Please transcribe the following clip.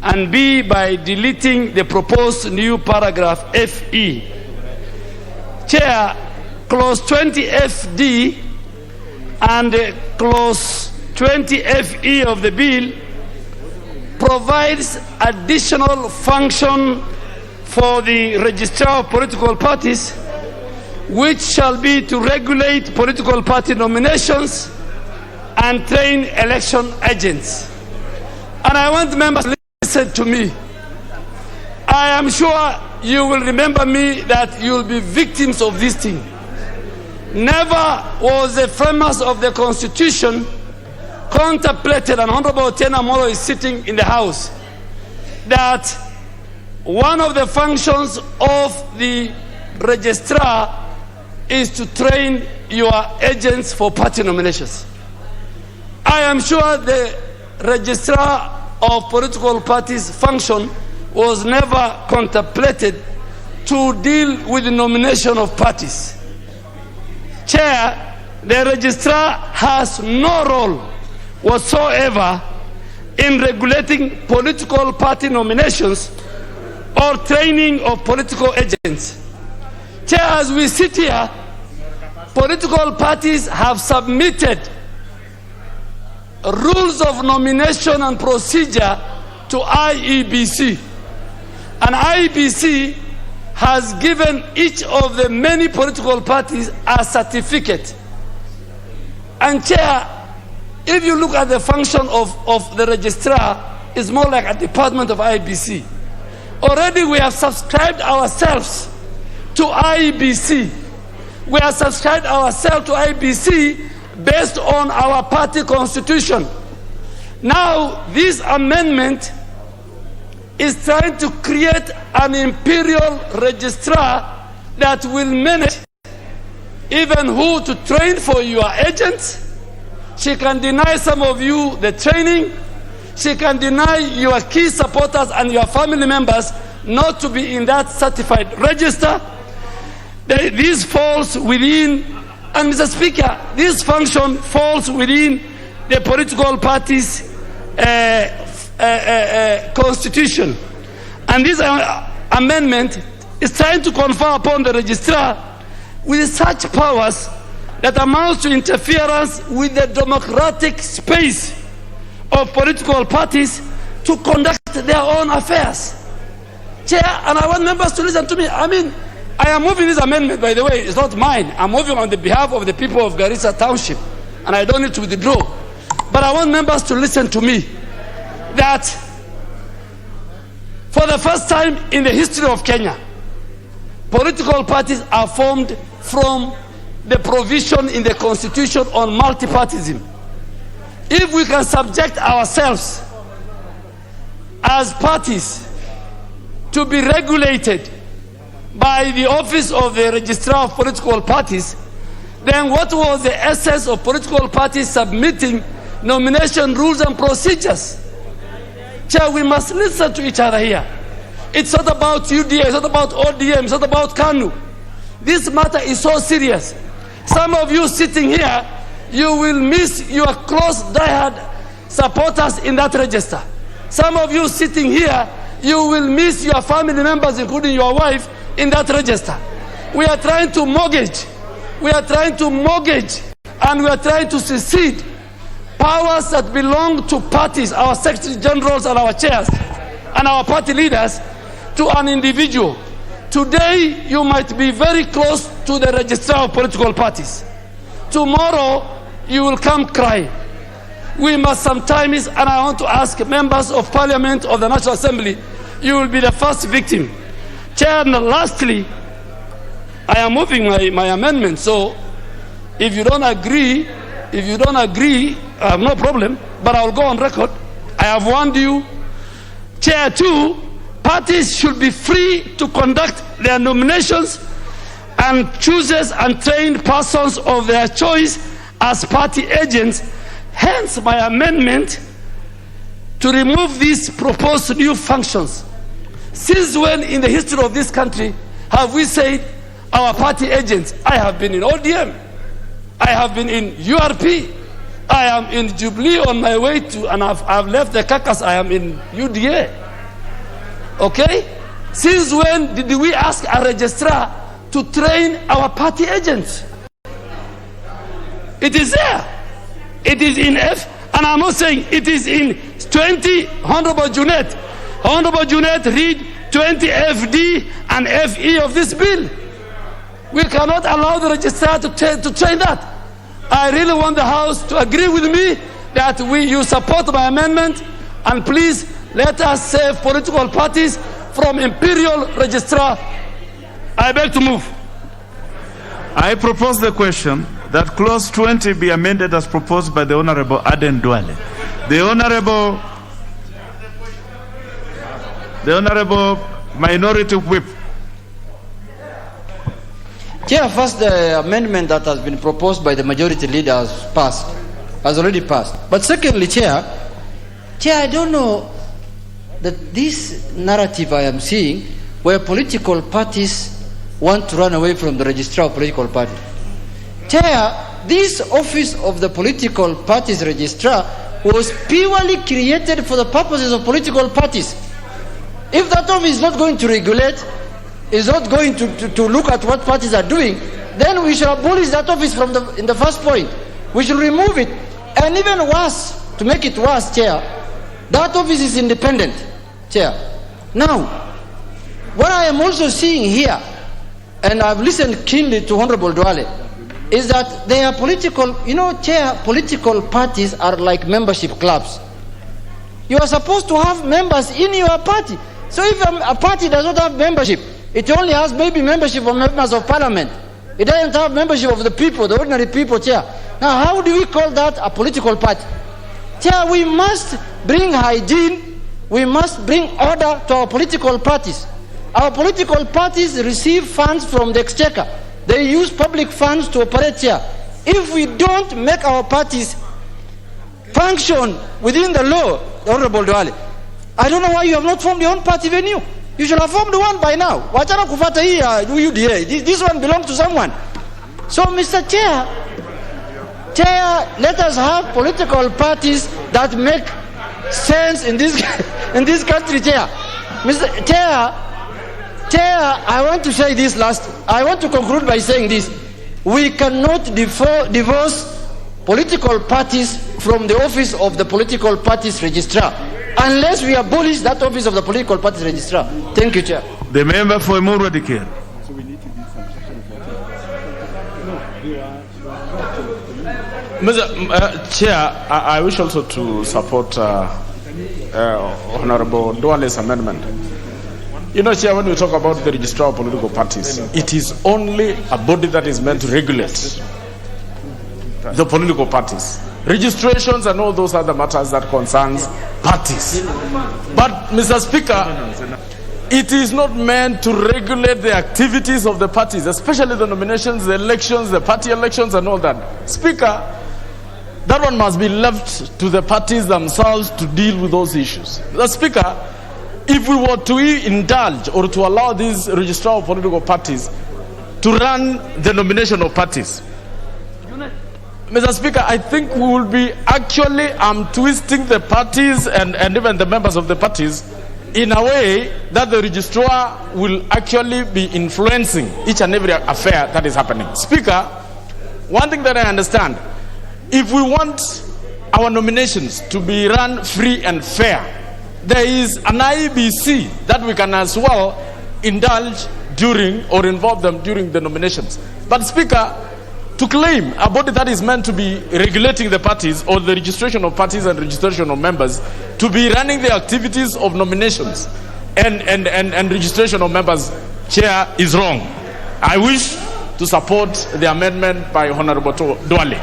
and B, by deleting the proposed new paragraph FE. Chair, clause 20FD and clause 20FE of the bill provides additional function for the registrar of political parties, which shall be to regulate political party nominations and train election agents. And I want members to listen to me. I am sure you will remember me that you will be victims of this thing. Never was the framers of the Constitution contemplated, and Honorable Otieno Molo is sitting in the House, that one of the functions of the registrar is to train your agents for party nominations. I am sure the registrar of political parties function was never contemplated to deal with the nomination of parties. Chair, the registrar has no role whatsoever in regulating political party nominations or training of political agents. Chair, as we sit here, political parties have submitted rules of nomination and procedure to IEBC. And IEBC has given each of the many political parties a certificate. And Chair, if you look at the function of the registrar, it's more like a department of IEBC. Already we have subscribed ourselves to IEBC. We have subscribed ourselves to IEBC based on our party constitution. Now, this amendment is trying to create an imperial registrar that will manage even who to train for your agents. She can deny some of you the training. She can deny your key supporters and your family members not to be in that certified register. This falls within, and Mr. Speaker, this function falls within the political party's constitution. And this amendment is trying to confer upon the registrar with such powers that amounts to interference with the democratic space of political parties to conduct their own affairs. Chair, and I want members to listen to me. I am moving this amendment, by the way, it's not mine. I'm moving on the behalf of the people of Garissa Township, and I don't need to withdraw. But I want members to listen to me, that for the first time in the history of Kenya, political parties are formed from the provision in the Constitution on multipartyism. If we can subject ourselves as parties to be regulated by the office of the registrar of political parties, then what was the essence of political parties submitting nomination rules and procedures? Chair, we must listen to each other here. It's not about UDA, it's not about ODM, it's not about KANU. This matter is so serious. Some of you sitting here, you will miss your close diehard supporters in that register. Some of you sitting here, you will miss your family members, including your wife, in that register. We are trying to mortgage. We are trying to mortgage, and we are trying to secede powers that belong to parties, our secretary generals and our chairs and our party leaders, to an individual. Today, you might be very close to the registrar of political parties. Tomorrow, you will come crying. We must sometimes, and I want to ask members of Parliament of the National Assembly, you will be the first victim. Chair, and lastly, I am moving my amendment, so if you don't agree, I have no problem, but I will go on record. I have warned you. Chair, 2, parties should be free to conduct their nominations and chooses and trained persons of their choice as party agents. Hence my amendment to remove these proposed new functions. Since when in the history of this country have we said our party agents? I have been in ODM, I have been in URP, I am in Jubilee on my way to, and I've left the caucus, I am in UDA. Okay? Since when did we ask a registrar to train our party agents? It is there. It is in F, and I'm not saying it is in 20. Honorable Junet. Honorable Junet, read 20 FD and FE of this bill. We cannot allow the registrar to train that. I really want the House to agree with me that you support my amendment, and please let us save political parties from imperial registrar. I beg to move. I propose the question that clause 20 be amended as proposed by the Honorable Aden Duale. The Honorable Minority Whip. Chair, first, the amendment that has been proposed by the majority leader has already passed. But secondly, Chair, I don't know that this narrative I am seeing where political parties want to run away from the registrar of political parties. Chair, this office of the political parties registrar was purely created for the purposes of political parties. If that office is not going to regulate, is not going to look at what parties are doing, then we should abolish that office in the first point. We should remove it. And even worse, to make it worse, Chair, that office is independent, Chair. Now, what I am also seeing here, and I've listened keenly to Honorable Duale, is that they are political, Chair, political parties are like membership clubs. You are supposed to have members in your party. So if a party does not have membership, it only has maybe membership of members of parliament. It doesn't have membership of the people, the ordinary people, Chair. Now, how do we call that a political party? Chair, we must bring hygiene, we must bring order to our political parties. Our political parties receive funds from the exchequer. They use public funds to operate here. If we don't make our parties function within the law, Honorable Duale, I don't know why you have not formed your own party venue. You should have formed one by now. Wachana kufata hii UDA. This one belongs to someone. So, Mr. Chair, let us have political parties that make sense in this in this country, Chair. Mr. Chair, I want to say this last. I want to conclude by saying this. We cannot divorce political parties from the office of the political parties registrar unless we abolish that office of the political parties registrar. Thank you, Chair. The member for Muradikir. Mr. Chair, I wish also to support Honorable Duale's amendment. Chair, when we talk about the registrar of political parties, it is only a body that is meant to regulate the political parties. Registrations and all those other matters that concerns parties. But, Mr. Speaker, it is not meant to regulate the activities of the parties, especially the nominations, the elections, the party elections and all that. Speaker, that one must be left to the parties themselves to deal with those issues. The Speaker, if we were to indulge or to allow these registrar of political parties to run the nomination of parties, Mr. Speaker, I think we will be actually twisting the parties and even the members of the parties in a way that the registrar will actually be influencing each and every affair that is happening. Speaker, one thing that I understand, if we want our nominations to be run free and fair, there is an IBC that we can as well indulge during or involve them during the nominations. But Speaker, to claim a body that is meant to be regulating the parties or the registration of parties and registration of members to be running the activities of nominations and registration of members, Chair, is wrong. I wish to support the amendment by Honorable Duale.